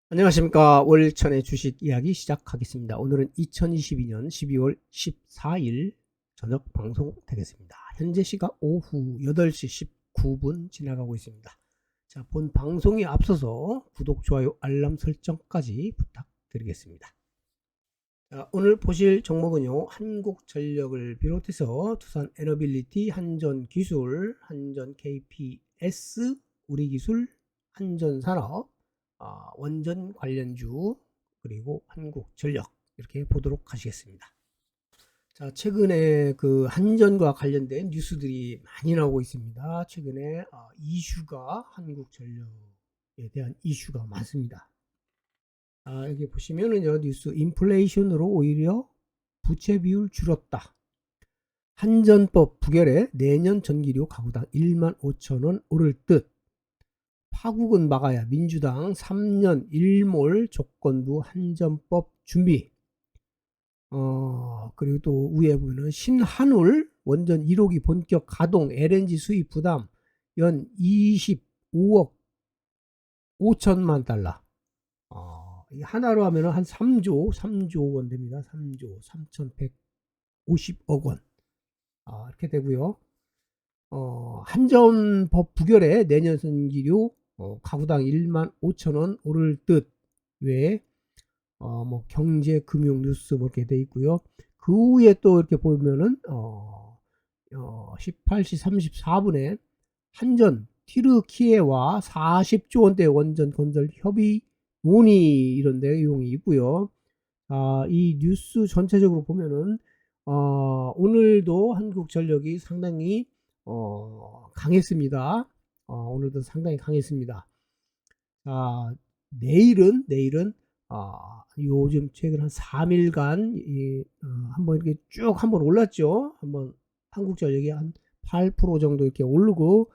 안녕하십니까. 월천의 주식 이야기 시작하겠습니다. 오늘은 2022년 12월 14일 저녁 방송 되겠습니다. 현재 시각 오후 8시 19분 지나가고 있습니다. 자, 본 방송에 앞서서 구독, 좋아요, 알람 설정까지 부탁드리겠습니다. 자, 오늘 보실 종목은요, 한국전력을 비롯해서 두산 에너빌리티, 한전기술, 한전 KPS, 우리기술, 한전산업, 원전 관련주, 그리고 한국전력, 이렇게 보도록 하시겠습니다. 자, 최근에 그 한전과 관련된 뉴스들이 많이 나오고 있습니다. 최근에 이슈가, 한국전력에 대한 이슈가 많습니다. 여기 보시면은요, 뉴스 인플레이션으로 오히려 부채 비율 줄었다. 한전법 부결에 내년 전기료 가구당 15,000원 오를 듯. 파국은 막아야 민주당 3년 1몰 조건부 한전법 준비. 그리고 또 위에 보면 신한울 원전 1호기 본격 가동 LNG 수입 부담 연 25억 5천만 달러. 하나로 하면 한 3조 원 됩니다. 3조 3,150억 원. 이렇게 되고요. 한전법 부결에 내년 전기료 가구당 15,000원 오를 듯 외에 뭐 경제 금융 뉴스 뭐 이렇게 돼 있고요. 그 후에 또 이렇게 보면은 18시 34분에 한전 튀르키예와 40조 원대 원전 건설 협의 논의 이런 내용이 있고요. 이 뉴스 전체적으로 보면은 오늘도 한국전력이 상당히 강했습니다. 오늘도 상당히 강했습니다. 내일은 요즘 최근 한 3일간 한번 이렇게 쭉 한번 올랐죠. 한번 한국전력이 한 8% 정도 이렇게 오르고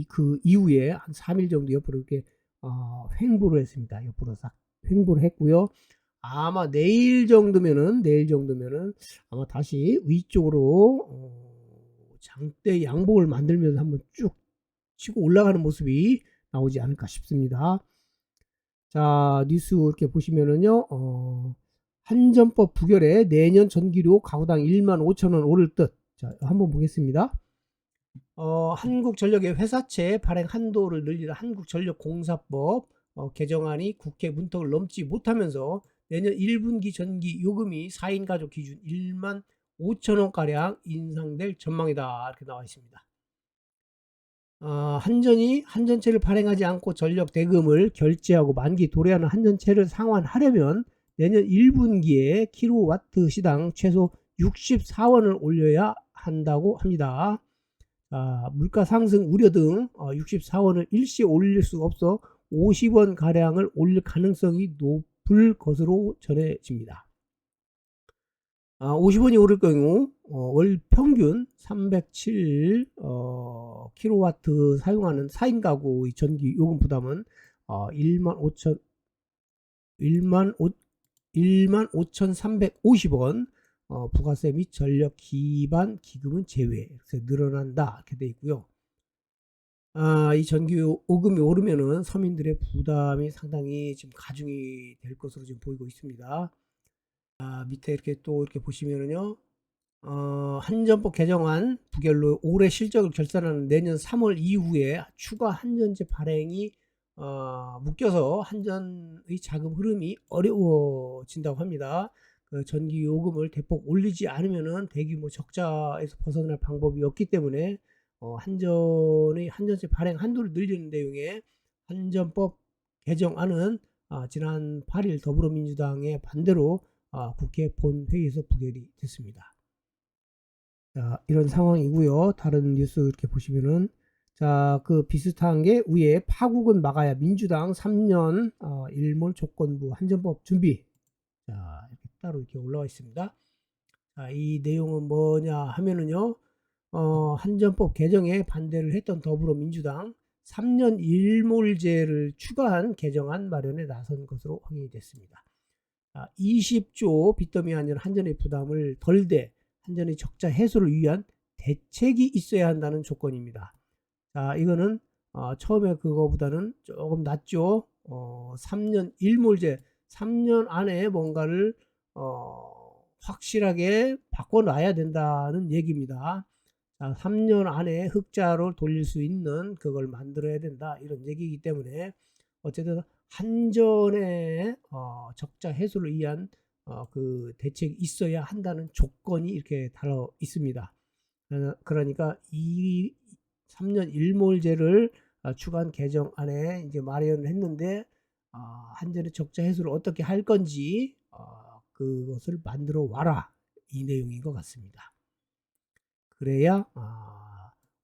그 이후에 한 3일 정도 옆으로 이렇게 횡보를 했습니다. 옆으로 싹 횡보를 했고요. 아마 내일 정도면은 아마 다시 위쪽으로 장대 양봉을 만들면서 한번 쭉 치고 올라가는 모습이 나오지 않을까 싶습니다. 자, 뉴스 이렇게 보시면은요, 한전법 부결에 내년 전기료 가구당 15,000원 오를 듯. 자, 한번 보겠습니다. 한국전력의 회사채 발행 한도를 늘리는 한국전력공사법 개정안이 국회 문턱을 넘지 못하면서 내년 1분기 전기 요금이 4인 가족 기준 15,000원가량 인상될 전망이다. 이렇게 나와 있습니다. 한전이 한전채를 발행하지 않고 전력 대금을 결제하고 만기 도래하는 한전채를 상환하려면 내년 1분기에 킬로와트 시당 최소 64원을 올려야 한다고 합니다. 물가 상승 우려 등 64원을 일시에 올릴 수 없어 50원 가량을 올릴 가능성이 높을 것으로 전해집니다. 50원이 오를 경우 월 평균 307 킬로와트 사용하는 4인 가구의 전기 요금 부담은 15,350원, 부가세 및 전력 기반 기금은 제외, 그래서 늘어난다 이렇게 돼 있고요. 이 전기 요금이 오르면은 서민들의 부담이 상당히 지금 가중이 될 것으로 지금 보이고 있습니다. 밑에 이렇게 또 이렇게 보시면은요, 한전법 개정안 부결로 올해 실적을 결산하는 내년 3월 이후에 추가 한전제 발행이 묶여서 한전의 자금 흐름이 어려워진다고 합니다. 그 전기 요금을 대폭 올리지 않으면은 대규모 적자에서 벗어날 방법이 없기 때문에 한전의 한전제 발행 한도를 늘리는 내용의 한전법 개정안은 지난 8일 더불어민주당의 반대로 국회 본회의에서 부결이 됐습니다. 자, 이런 상황이고요. 다른 뉴스 이렇게 보시면은 그 비슷한 게 위에 파국은 막아야 민주당 3년 1몰 조건부 한전법 준비. 자, 이렇게 따로 이렇게 올라와 있습니다. 이 내용은 뭐냐 하면은요. 한전법 개정에 반대를 했던 더불어민주당 3년 1몰제를 추가한 개정안 마련에 나선 것으로 확인이 됐습니다. 20조 빚더미 아닌 한전의 부담을 덜대 한전의 적자 해소를 위한 대책이 있어야 한다는 조건입니다. 이거는 처음에 그거보다는 조금 낮죠. 3년 일몰제 3년 안에 뭔가를 확실하게 바꿔놔야 된다는 얘기입니다. 자, 3년 안에 흑자로 돌릴 수 있는 그걸 만들어야 된다 이런 얘기이기 때문에 어쨌든 한전에 적자 해소를 위한 그 대책이 있어야 한다는 조건이 이렇게 달려 있습니다. 그러니까 이 3년 일몰제를 주간 개정안에 이제 마련을 했는데 한전의 적자 해소를 어떻게 할 건지 그것을 만들어 와라 이 내용인 것 같습니다. 그래야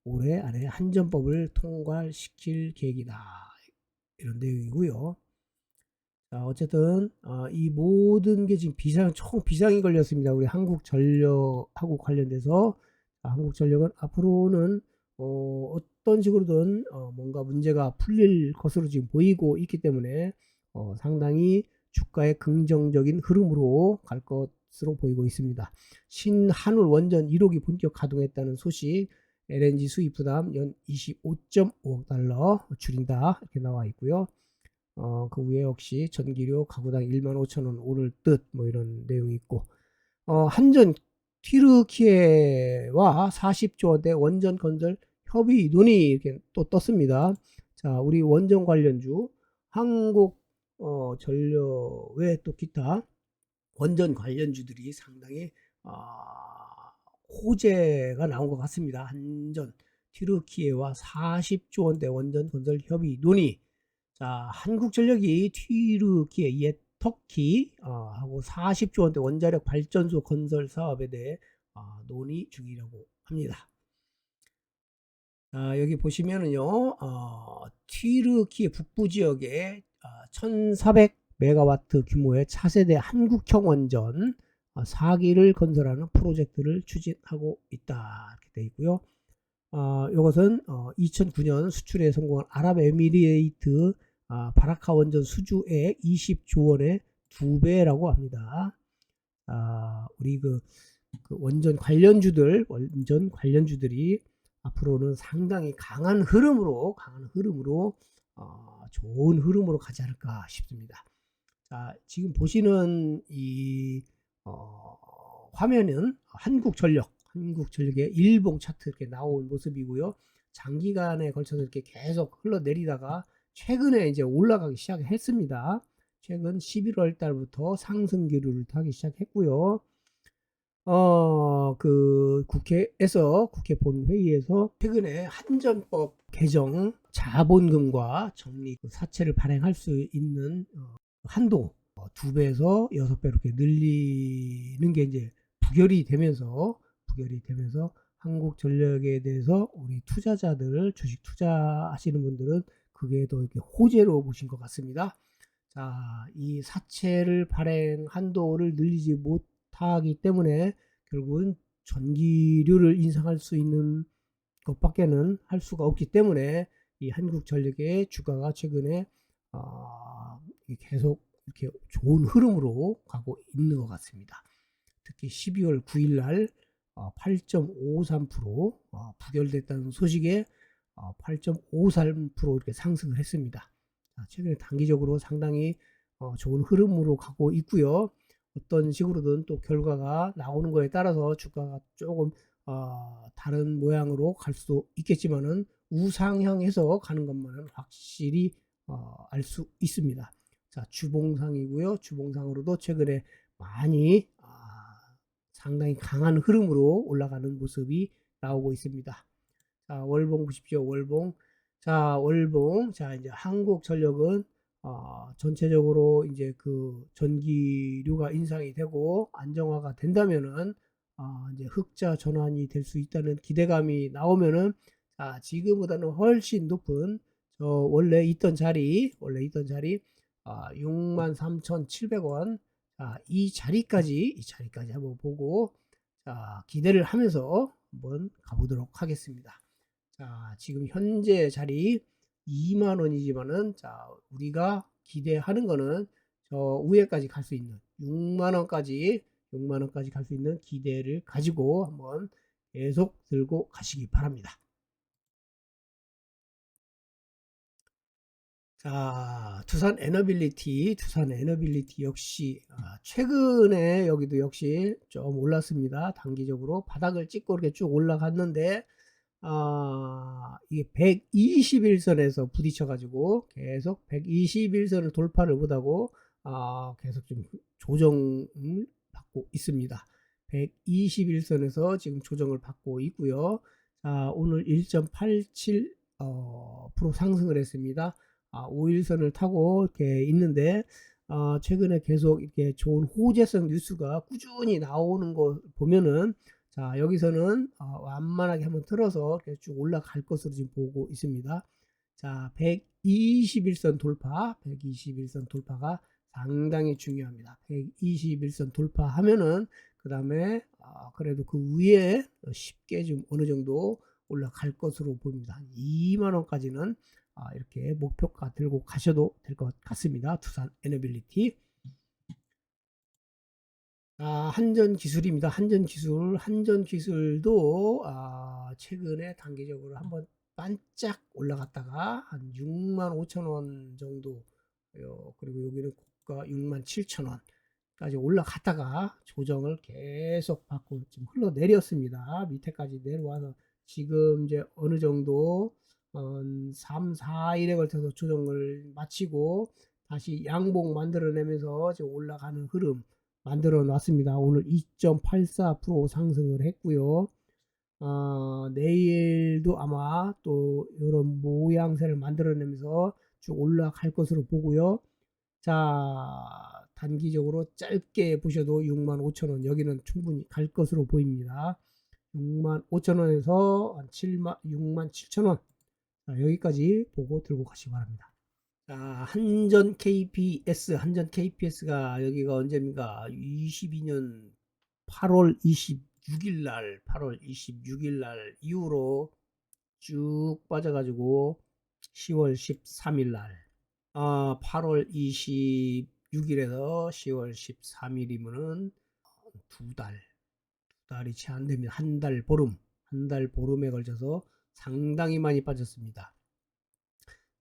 올해 안에 한전법을 통과시킬 계획이다 이런 내용이고요. 자, 어쨌든 이 모든 게 지금 총 비상이 걸렸습니다. 우리 한국전력하고 관련돼서 한국전력은 앞으로는 어떤 식으로든 뭔가 문제가 풀릴 것으로 지금 보이고 있기 때문에 상당히 주가의 긍정적인 흐름으로 갈 것으로 보이고 있습니다. 신한울 원전 1호기 본격 가동했다는 소식, LNG 수입 부담 연 25.5억 달러 줄인다 이렇게 나와 있고요. 그 위에 역시 전기료 가구당 15,000원 오를 듯 뭐 이런 내용이 있고 한전 튀르키예와 40조 원대 원전 건설 협의 논의 이렇게 또 떴습니다. 자, 우리 원전 관련주 한국 전력 외 또 기타 원전 관련주들이 상당히 호재가 나온 것 같습니다. 한전 튀르키예와 40조 원대 원전 건설 협의 논의. 자, 한국전력이 튀르키예 옛 터키 하고 40조 원대 원자력 발전소 건설 사업에 대해 논의 중이라고 합니다. 여기 보시면은요, 튀르키예 북부 지역에 1400메가와트 규모의 차세대 한국형 원전 4기를 건설하는 프로젝트를 추진하고 있다 이렇게 되어 있고요. 이것은 2009년 수출에 성공한 아랍에미레이트 바라카 원전 수주액 20조 원의 2배라고 합니다. 우리 그 원전 관련주들이 앞으로는 상당히 강한 흐름으로 좋은 흐름으로 가지 않을까 싶습니다. 자, 지금 보시는 이 화면은 한국전력의 일봉 차트 이렇게 나온 모습이고요. 장기간에 걸쳐서 이렇게 계속 흘러내리다가 최근에 이제 올라가기 시작했습니다. 최근 11월 달부터 상승 기류를 타기 시작했고요. 국회 본회의에서 최근에 한전법 개정 자본금과 적립 사채를 발행할 수 있는 한도 2배에서 6배 이렇게 늘리는 게 이제 부결이 되면서 한국전력에 대해서 우리 투자자들 주식 투자하시는 분들은 그게 더 이렇게 호재로 보신 것 같습니다. 자, 이 사채를 발행 한도를 늘리지 못하기 때문에 결국은 전기료를 인상할 수 있는 것밖에는 할 수가 없기 때문에 이 한국전력의 주가가 최근에 계속 이렇게 좋은 흐름으로 가고 있는 것 같습니다. 특히 12월 9일 날 8.53% 부결됐다는 소식에 8.53% 이렇게 상승을 했습니다. 최근에 단기적으로 상당히 좋은 흐름으로 가고 있고요. 어떤 식으로든 또 결과가 나오는 거에 따라서 주가가 조금 다른 모양으로 갈 수도 있겠지만은 우상향해서 가는 것만은 확실히 알 수 있습니다. 자, 주봉상이고요. 주봉상으로도 최근에 많이 상당히 강한 흐름으로 올라가는 모습이 나오고 있습니다. 자, 월봉 보십시오. 월봉. 자, 이제 한국전력은 전체적으로 이제 그 전기료가 인상이 되고 안정화가 된다면은 이제 흑자 전환이 될 수 있다는 기대감이 나오면은 지금보다는 훨씬 높은 원래 있던 자리 63,700원 이 자리까지 한번 보고 기대를 하면서 한번 가보도록 하겠습니다. 자, 지금 현재 자리 2만원이지만은 우리가 기대하는 거는 저 위에까지 갈 수 있는 6만원까지 갈 수 있는 기대를 가지고 한번 계속 들고 가시기 바랍니다. 자, 두산 에너빌리티 역시 최근에 여기도 역시 좀 올랐습니다. 단기적으로 바닥을 찍고 이렇게 쭉 올라갔는데 이게 121선에서 부딪혀 가지고 계속 121선을 돌파를 못하고 계속 좀 조정을 받고 있습니다. 121선에서 지금 조정을 받고 있고요. 자, 오늘 1.87% 상승을 했습니다. 5일선을 타고 이렇게 있는데 최근에 계속 이렇게 좋은 호재성 뉴스가 꾸준히 나오는 거 보면은 자, 여기서는 완만하게 한번 틀어서 이렇게 쭉 올라갈 것으로 지금 보고 있습니다. 자, 121선 돌파, 121선 돌파가 상당히 중요합니다. 121선 돌파하면은 그 다음에 그래도 그 위에 쉽게 좀 어느 정도 올라갈 것으로 보입니다. 2만원까지는 이렇게 목표가 들고 가셔도 될 것 같습니다. 두산 에너빌리티. 한전기술입니다. 한전기술도 최근에 단기적으로 한번 반짝 올라갔다가 한 65,000원 정도, 그리고 여기는 고가 67,000원까지 올라갔다가 조정을 계속 받고 지금 흘러내렸습니다. 밑에까지 내려와서 지금 이제 어느 정도 3, 4일에 걸쳐서 조정을 마치고 다시 양봉 만들어내면서 지금 올라가는 흐름 만들어 놨습니다. 오늘 2.84% 상승을 했고요. 내일도 아마 또 이런 모양새를 만들어내면서 쭉 올라갈 것으로 보고요. 자, 단기적으로 짧게 보셔도 65,000원, 여기는 충분히 갈 것으로 보입니다. 65,000원에서 67,000원, 여기까지 보고 들고 가시기 바랍니다. 자, 한전 KPS가 여기가 언제입니까? 22년 8월 26일 날 이후로 쭉 빠져가지고 10월 13일 날 8월 26일에서 10월 13일이면은 두 달이 채 안 됩니다. 한 달 보름에 걸쳐서 상당히 많이 빠졌습니다.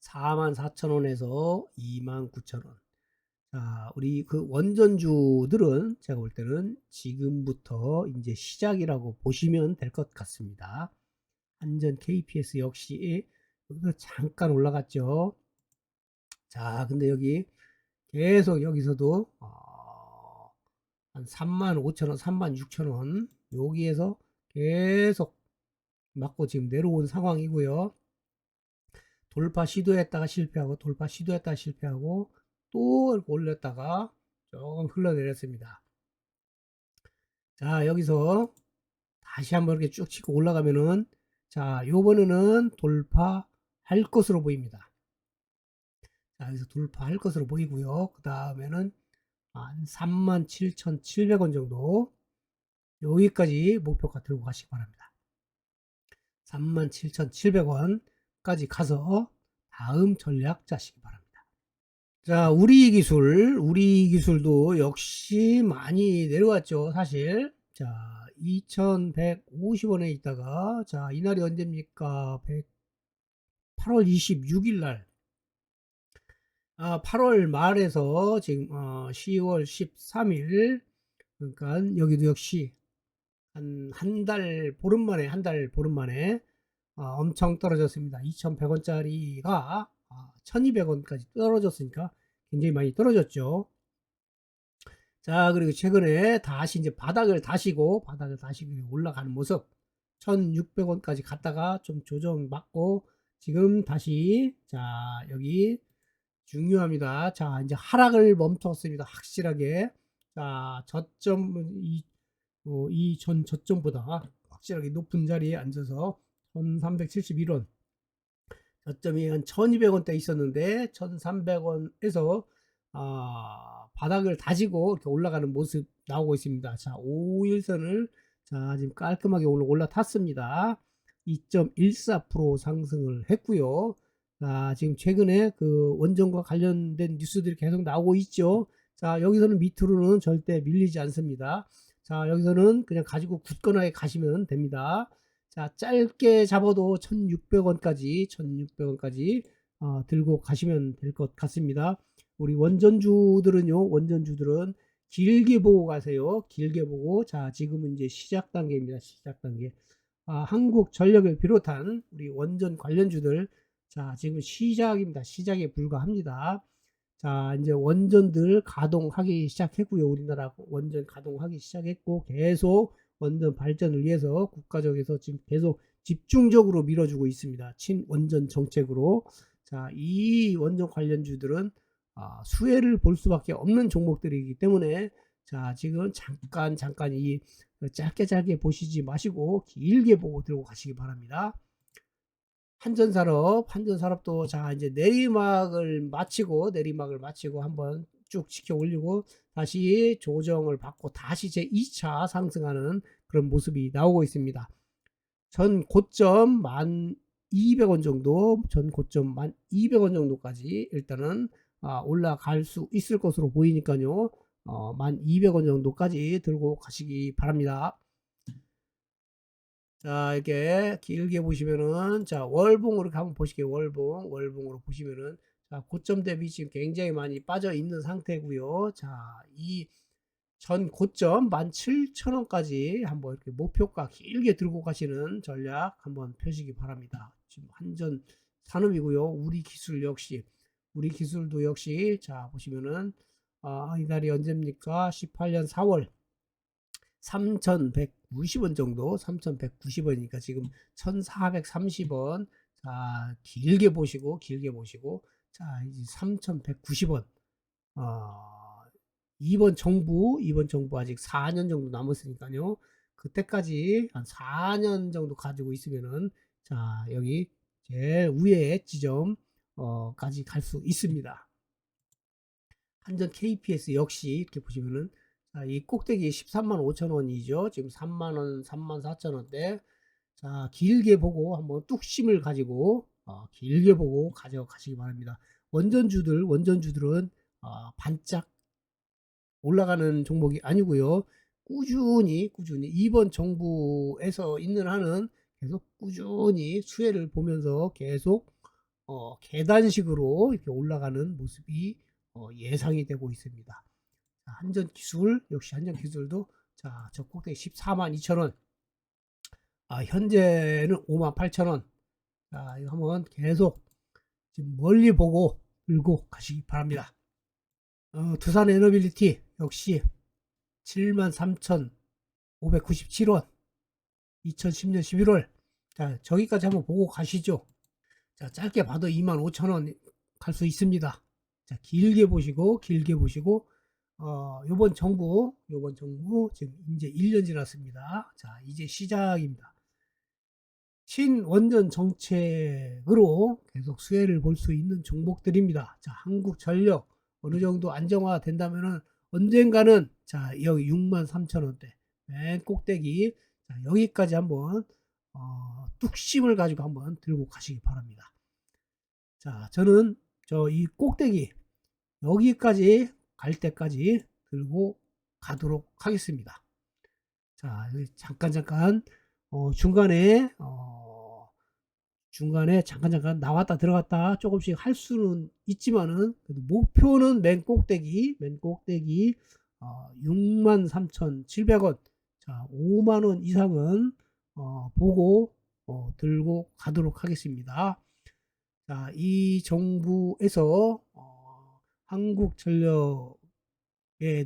44,000원에서 29,000원. 자, 우리 그 원전주들은 제가 볼 때는 지금부터 이제 시작이라고 보시면 될 것 같습니다. 한전 KPS 역시 여기서 잠깐 올라갔죠. 자, 근데 여기 계속 여기서도 한 35,000원, 36,000원 여기에서 계속 맞고 지금 내려온 상황이고요. 돌파 시도했다가 실패하고 또 올렸다가 조금 흘러내렸습니다. 자, 여기서 다시 한번 이렇게 쭉 치고 올라가면은 자, 요번에는 돌파할 것으로 보입니다. 자, 여기서 돌파할 것으로 보이고요. 그 다음에는 한 37,700원 정도 여기까지 목표가 들고 가시기 바랍니다. 37,700원까지 가서 다음 전략 짜시기 바랍니다. 자, 우리기술도 역시 많이 내려왔죠, 사실. 자, 2150원에 있다가, 자, 이날이 언제입니까? 8월 26일 날. 8월 말에서 지금 10월 13일, 그러니까 여기도 역시 한 달 보름 만에 엄청 떨어졌습니다. 2,100원짜리가 1,200원까지 떨어졌으니까 굉장히 많이 떨어졌죠. 자, 그리고 최근에 다시 이제 바닥을 다시고 올라가는 모습, 1,600원까지 갔다가 좀 조정 받고 지금 다시, 자, 여기 중요합니다. 자, 이제 하락을 멈췄습니다. 확실하게. 자, 이 전 저점보다 확실하게 높은 자리에 앉아서 1371원, 저점이 한 1200원대 있었는데 1300원에서 바닥을 다지고 이렇게 올라가는 모습 나오고 있습니다. 자, 5일선을 자, 지금 깔끔하게 오늘 올라탔습니다. 2.14% 상승을 했고요. 자, 지금 최근에 그 원전과 관련된 뉴스들이 계속 나오고 있죠. 자, 여기서는 밑으로는 절대 밀리지 않습니다. 자, 여기서는 그냥 가지고 굳건하게 가시면 됩니다. 자, 짧게 잡아도 1,600원까지 들고 가시면 될 것 같습니다. 우리 원전주들은 길게 보고 가세요. 길게 보고. 자, 지금은 이제 시작 단계입니다. 시작 단계. 한국전력을 비롯한 우리 원전 관련주들, 자, 지금 시작입니다. 시작에 불과합니다. 자, 이제 원전들 가동하기 시작했고요. 우리나라 원전 가동하기 시작했고, 계속 원전 발전을 위해서 국가적에서 지금 계속 집중적으로 밀어주고 있습니다. 친원전 정책으로. 자, 이 원전 관련주들은 수혜를 볼 수밖에 없는 종목들이기 때문에, 자, 지금 잠깐 이 짧게 보시지 마시고 길게 보고 들고 가시기 바랍니다. 한전산업도 자, 이제 내리막을 마치고 한번 쭉 지켜 올리고 다시 조정을 받고 다시 제 2차 상승하는 그런 모습이 나오고 있습니다. 전 고점 1200원 정도, 전 고점 1200원 정도까지 일단은 올라갈 수 있을 것으로 보이니까요. 1200원 정도까지 들고 가시기 바랍니다. 자, 이렇게 길게 보시면은, 자, 월봉으로 한번 보실게요. 월봉으로 보시면은, 자, 고점 대비 지금 굉장히 많이 빠져 있는 상태고요. 자, 이 전 고점 17,000원까지 한번 이렇게 목표가 길게 들고 가시는 전략 한번 펴시기 바랍니다. 지금 한전 산업이고요. 우리 기술도 역시, 자, 보시면은, 이날이 언제입니까? 18년 4월 3,190원 정도, 3,190원이니까 지금 1,430원. 자, 길게 보시고, 자, 이제 3,190원. 이번 정부 아직 4년 정도 남았으니까요. 그때까지 한 4년 정도 가지고 있으면은, 자, 여기 제일 위에 지점, 까지 갈 수 있습니다. 한전 KPS 역시 이렇게 보시면은, 자, 이 꼭대기 13만 5천 원이죠. 지금 3만 원, 3만 4천 원대. 자, 길게 보고 한번 뚝심을 가지고, 길게 보고 가져가시기 바랍니다. 원전주들은, 반짝 올라가는 종목이 아니고요. 꾸준히 이번 정부에서 있는 한은 계속 꾸준히 수혜를 보면서 계속 계단식으로 이렇게 올라가는 모습이 예상이 되고 있습니다. 자, 한전기술도 자, 저 꼭대기 14만 2천 원. 현재는 5만 8천 원. 자, 이거 한번 계속 지금 멀리 보고 들고 가시기 바랍니다. 두산 에너빌리티 역시 73,597원 2010년 11월. 자, 저기까지 한번 보고 가시죠. 자, 짧게 봐도 25,000원 갈 수 있습니다. 자, 길게 보시고 요번 정부 지금 이제 1년 지났습니다. 자, 이제 시작입니다. 친원전 정책으로 계속 수혜를 볼 수 있는 종목들입니다. 자, 한국전력 어느 정도 안정화 된다면은 언젠가는, 자, 여기 63,000원대 맨 꼭대기, 자, 여기까지 한번 뚝심을 가지고 한번 들고 가시기 바랍니다. 자, 저는 이 꼭대기 여기까지 갈 때까지 들고 가도록 하겠습니다. 자, 여기 잠깐 중간에 잠깐 나왔다 들어갔다 조금씩 할 수는 있지만은, 그래도 목표는 맨 꼭대기 63,700원. 자, 5만원 이상은 보고 들고 가도록 하겠습니다. 자, 이 정부에서 한국전력에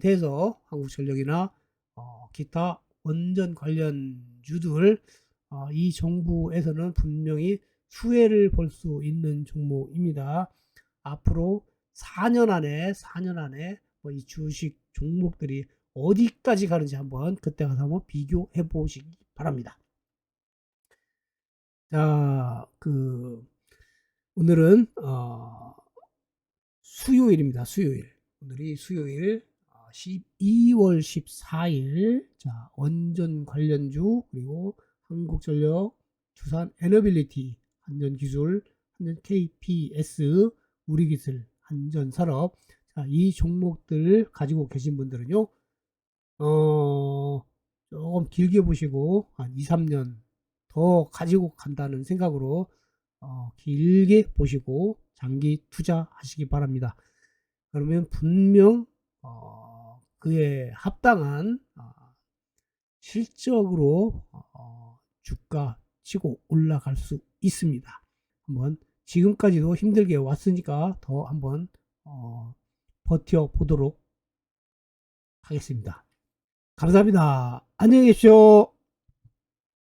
대해서, 한국전력이나 기타 원전 관련주들, 이 정부에서는 분명히 수혜를 볼 수 있는 종목입니다. 앞으로 4년 안에 이 주식 종목들이 어디까지 가는지 한번 그때 가서 한번 비교해 보시기 바랍니다. 자, 오늘은 수요일입니다. 오늘이 수요일 2월 14일. 자, 원전 관련주, 그리고 한국전력, 두산 에너빌리티, 한전기술, 한전 KPS, 우리기술, 한전산업. 자, 이 종목들 가지고 계신 분들은요, 조금 길게 보시고 한 2, 3년 더 가지고 간다는 생각으로 길게 보시고, 장기 투자하시기 바랍니다. 그러면 분명 그에 합당한 실적으로 주가 치고 올라갈 수 있습니다. 한번 지금까지도 힘들게 왔으니까 더 한번 버텨보도록 하겠습니다. 감사합니다. 안녕히 계십시오.